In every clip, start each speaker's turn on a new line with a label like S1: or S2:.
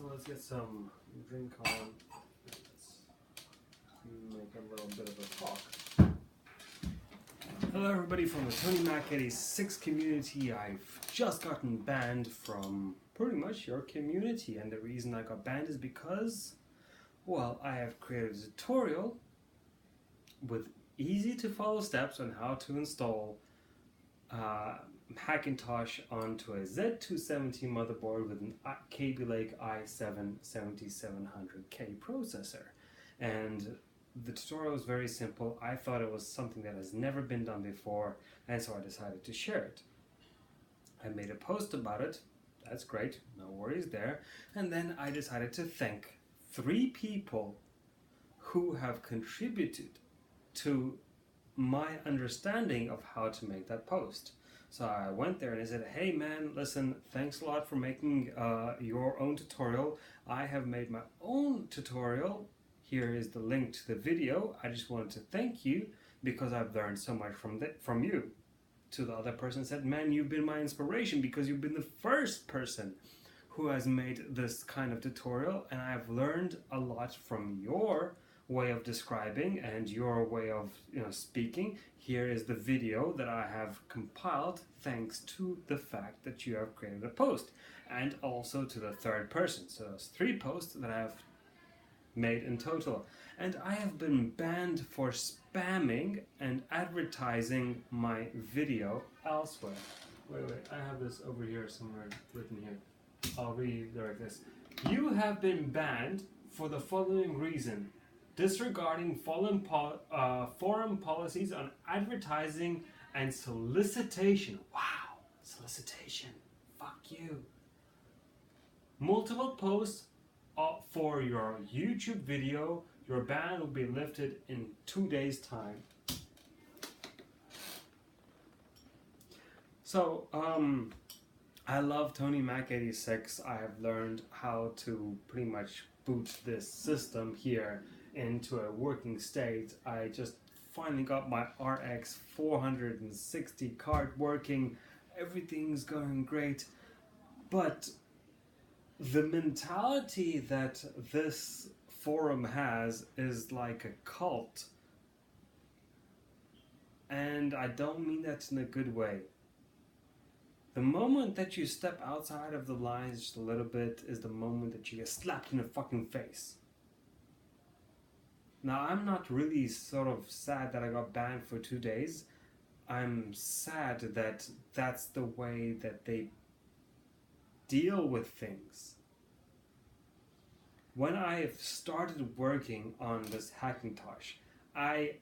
S1: So let's get some drink on. Let's make a little bit of a talk. Hello everybody from the TonyMac x86 community. I've just gotten banned from pretty much your community, and the reason I got banned is because, well, I have created a tutorial with easy to follow steps on how to install Hackintosh onto a Z270 motherboard with an Kaby Lake i7-7700K processor. And the tutorial is very simple. I thought it was something that has never been done before, and so I decided to share it. I made a post about it. That's great, no worries there. And then I decided to thank 3 people who have contributed to my understanding of how to make that post. So I went there and I said, hey man, listen, thanks a lot for making your own tutorial. I have made my own tutorial. Here is the link to the video. I just wanted to thank you because I've learned so much from you. To the other person said, man, you've been my inspiration because you've been the first person who has made this kind of tutorial, and I've learned a lot from your way of describing and your way of speaking. Here is the video that I have compiled thanks to the fact that you have created a post, and also to the third person. So it's 3 posts that I have made in total, and I have been banned for spamming and advertising my video elsewhere. Wait, I have this over here somewhere written here. I'll redirect this. You have been banned for the following reason: disregarding foreign policies on advertising and solicitation. Wow, solicitation. Fuck you. Multiple posts for your YouTube video. Your ban will be lifted in 2 days' time. So, I love TonyMac x86. I have learned how to pretty much boot this system here into a working state. I just finally got my RX 460 card working. Everything's going great, but the mentality that this forum has is like a cult, and I don't mean that in a good way. The moment that you step outside of the lines just a little bit is the moment that you get slapped in the fucking face. Now, I'm not really sort of sad that I got banned for 2 days. I'm sad that that's the way that they deal with things. When I started working on this Hackintosh, I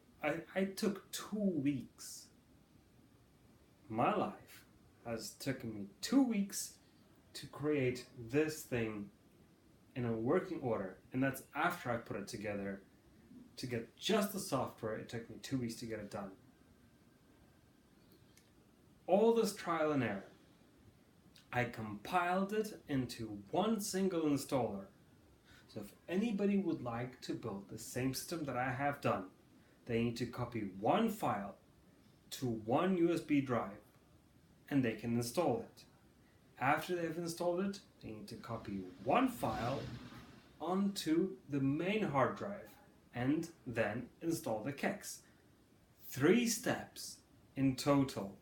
S1: took 2 weeks. My life has taken me 2 weeks to create this thing in a working order, and that's after I put it together. To get just the software, it took me 2 weeks to get it done. All this trial and error, I compiled it into one single installer. So if anybody would like to build the same system that I have done, they need to copy one file to one USB drive, and they can install it. After they've installed it, they need to copy one file onto the main hard drive, and then install the kex. 3 steps in total.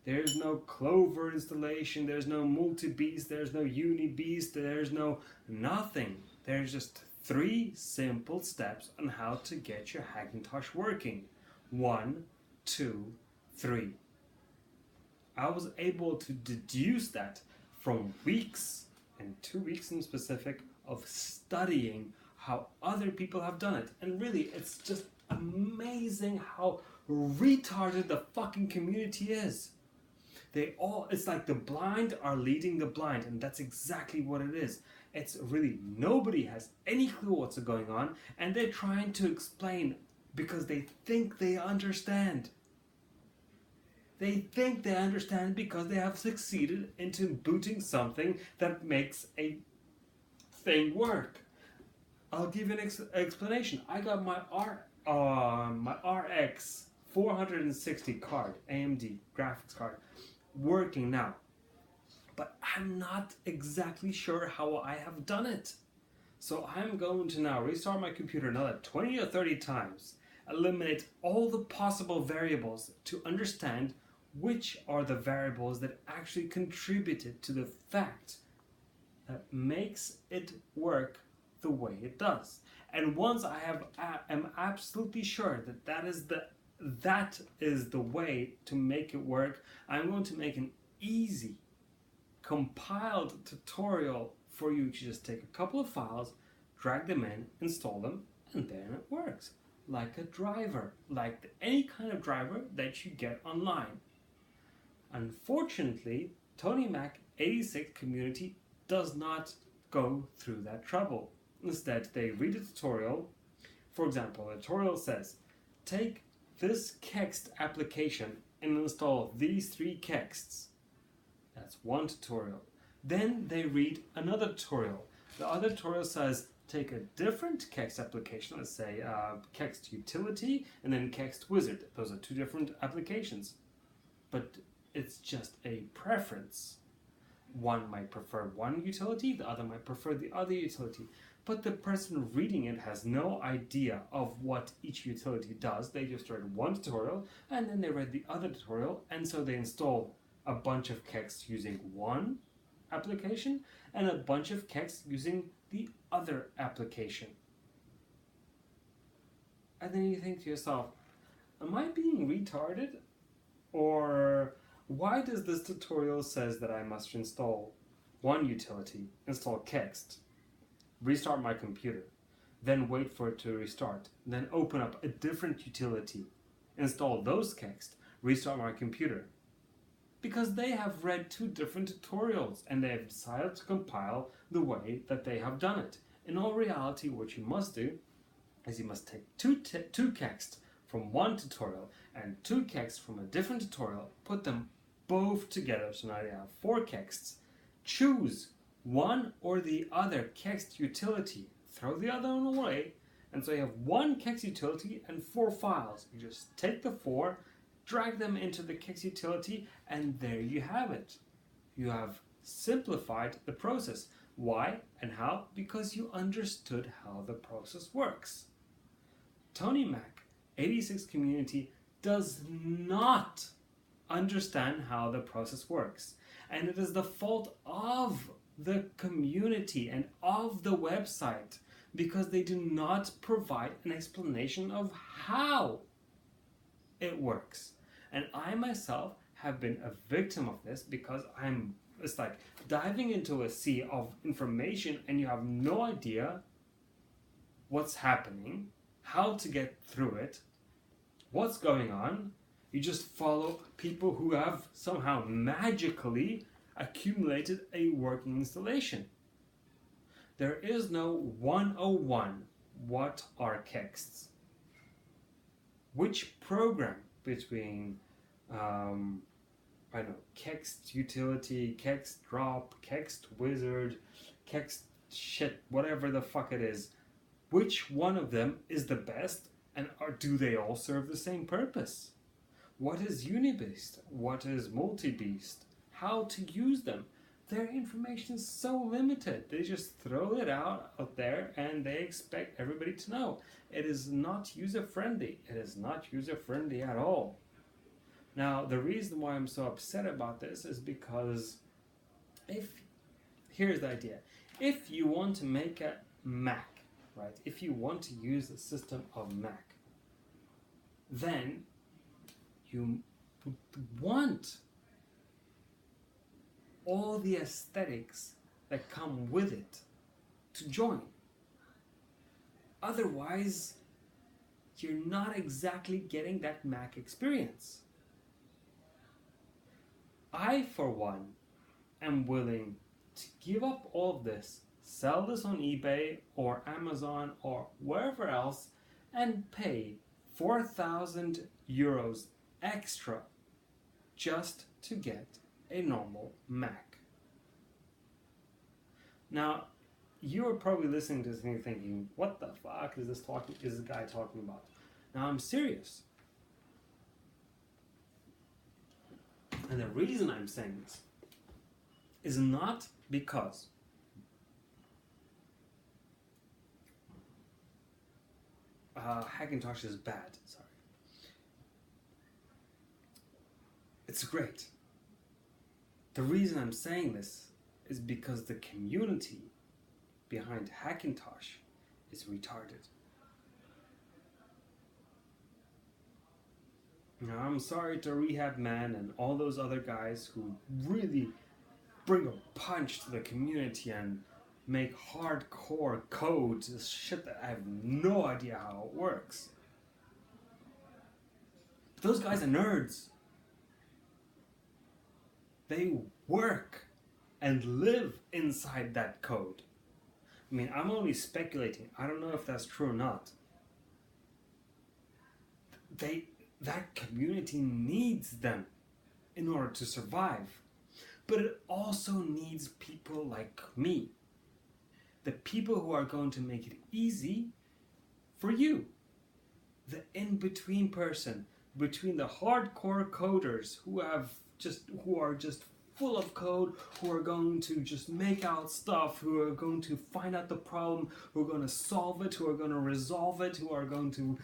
S1: There's no Clover installation, there's no multi-beast, there's no uni-beast, there's no nothing. There's just 3 simple steps on how to get your Hackintosh working. 1, 2, 3. I was able to deduce that from weeks, and 2 weeks in specific, of studying how other people have done it. And really, it's just amazing how retarded the fucking community is. It's like the blind are leading the blind, and that's exactly what it is. It's really, nobody has any clue what's going on, and they're trying to explain because they think they understand. They think they understand because they have succeeded into booting something that makes a thing work. I'll give you an explanation. I got my RX 460 card, AMD graphics card, working now. But I'm not exactly sure how I have done it. So I'm going to now restart my computer another 20 or 30 times, eliminate all the possible variables to understand which are the variables that actually contributed to the fact that makes it work the way it does. And once am absolutely sure that that is the way to make it work, I'm going to make an easy compiled tutorial for you to just take a couple of files, drag them in, install them, and then it works. Like a driver, like any kind of driver that you get online. Unfortunately, TonyMac 86 community does not go through that trouble. Instead, they read a tutorial. For example, the tutorial says, take this Kext application and install these 3 Kexts. That's one tutorial. Then they read another tutorial. The other tutorial says, take a different Kext application, let's say Kext Utility and then Kext Wizard. Those are 2 different applications. But it's just a preference. One might prefer one utility, the other might prefer the other utility. But the person reading it has no idea of what each utility does. They just read one tutorial and then they read the other tutorial, and so they install a bunch of Kext using one application and a bunch of Kext using the other application. And then you think to yourself, am I being retarded? Or why does this tutorial says that I must install one utility, install Kext, restart my computer, then wait for it to restart, then open up a different utility, install those Kext, restart my computer? Because they have read 2 different tutorials and they have decided to compile the way that they have done it. In all reality, what you must do is you must take two Kext from one tutorial and 2 Kext from a different tutorial, put them both together, so now you have 4 Kexts, choose one or the other Kext utility, throw the other one away, and so you have 1 Kext utility and 4 files. You just take the 4, drag them into the Kext utility, and there you have it. You have simplified the process. Why and how? Because you understood how the process works. TonyMac 86 community does not understand how the process works. And it is the fault of the community and of the website because they do not provide an explanation of how it works. And I myself have been a victim of this because it's like diving into a sea of information and you have no idea what's happening, how to get through it, what's going on. You just follow people who have somehow magically accumulated a working installation. There is no 101. What are Kexts? Which program between Kext Utility, Kext Drop, Kext Wizard, Kext shit, whatever the fuck it is, which one of them is the best, and do they all serve the same purpose? What is Unibeast? What is Multibeast? How to use them? Their information is so limited. They just throw it out there and they expect everybody to know. It is not user-friendly. It is not user-friendly at all. Now, the reason why I'm so upset about this is because here's the idea. If you want to make a Mac, right? If you want to use a system of Mac, then you would want all the aesthetics that come with it to join. Otherwise, you're not exactly getting that Mac experience. I, for one, am willing to give up all of this, sell this on eBay or Amazon or wherever else, and pay 4,000 euros extra just to get a normal Mac. Now, you're probably listening to this and thinking, what the fuck is this guy talking about? Now, I'm serious. And the reason I'm saying this is not because Hackintosh is bad. Sorry. It's great. The reason I'm saying this is because the community behind Hackintosh is retarded. Now, I'm sorry to Rehab Man and all those other guys who really bring a punch to the community and make hardcore code, this shit that I have no idea how it works. But those guys are nerds. They work and live inside that code. I mean, I'm only speculating. I don't know if that's true or not. That community needs them in order to survive. But it also needs people like me. The people who are going to make it easy for you. The in-between person between the hardcore coders who are just full of code, who are going to just make out stuff, who are going to find out the problem, who are going to solve it, who are going to resolve it, who are going to,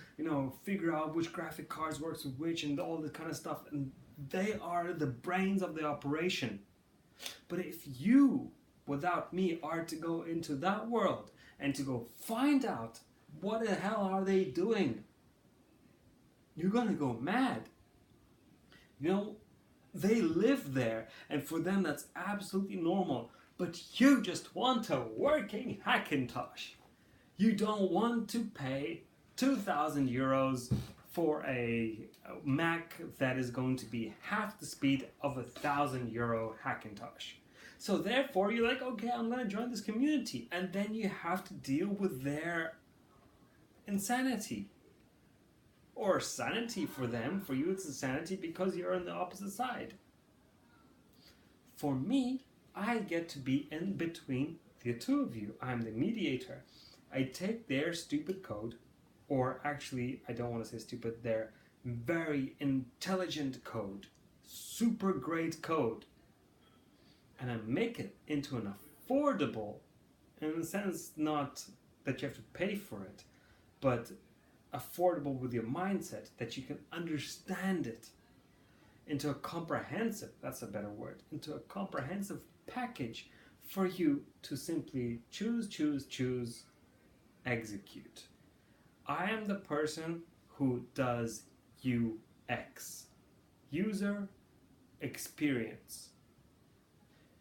S1: figure out which graphic cards works with which and all this kind of stuff. And they are the brains of the operation. But if you, without me, are to go into that world and to go find out what the hell are they doing, you're going to go mad. They live there, and for them that's absolutely normal. But you just want a working Hackintosh. You don't want to pay 2,000 euros for a Mac that is going to be half the speed of a 1,000 euro Hackintosh. So therefore, you're like, okay, I'm going to join this community. And then you have to deal with their insanity. Or sanity for them. For you, it's insanity because you're on the opposite side. For me, I get to be in between the two of you. I'm the mediator. I take their stupid code, or actually, I don't want to say stupid, their very intelligent code, super great code, and I make it into an affordable, in a sense, not that you have to pay for it, but affordable with your mindset, that you can understand it, into a comprehensive, that's a better word, into a comprehensive package for you to simply choose, execute. I am the person who does UX, user experience.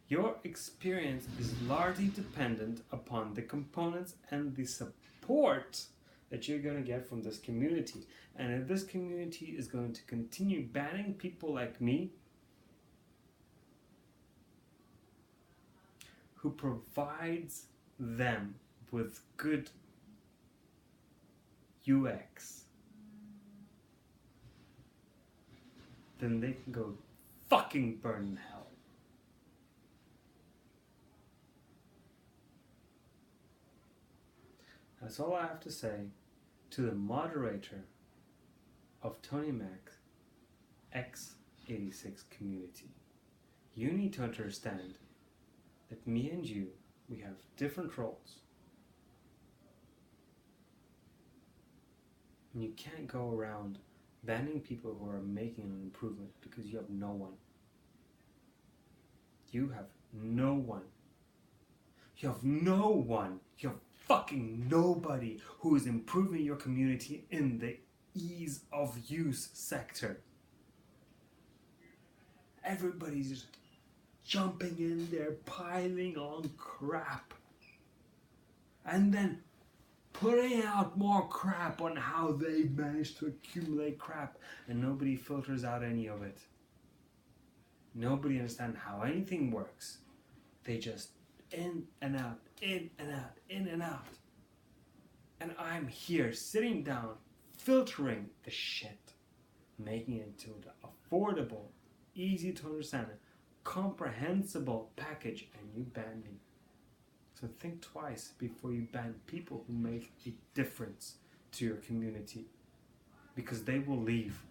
S1: Your experience is largely dependent upon the components and the support that you're going to get from this community. And if this community is going to continue banning people like me, who provides them with good UX, then they can go fucking burn in hell. That's all I have to say to the moderator of TonyMac x86 community. You need to understand that me and you, we have different roles. And you can't go around banning people who are making an improvement because you have no one. You have no one. You have no one. You have fucking nobody who is improving your community in the ease of use sector. Everybody's just jumping in there, piling on crap, and then putting out more crap on how they managed to accumulate crap, and nobody filters out any of it. Nobody understands how anything works. They just in and out, in and out, in and out. And I'm here sitting down, filtering the shit, making it into an affordable, easy to understand, comprehensible package, and you ban me. So think twice before you ban people who make a difference to your community, because they will leave.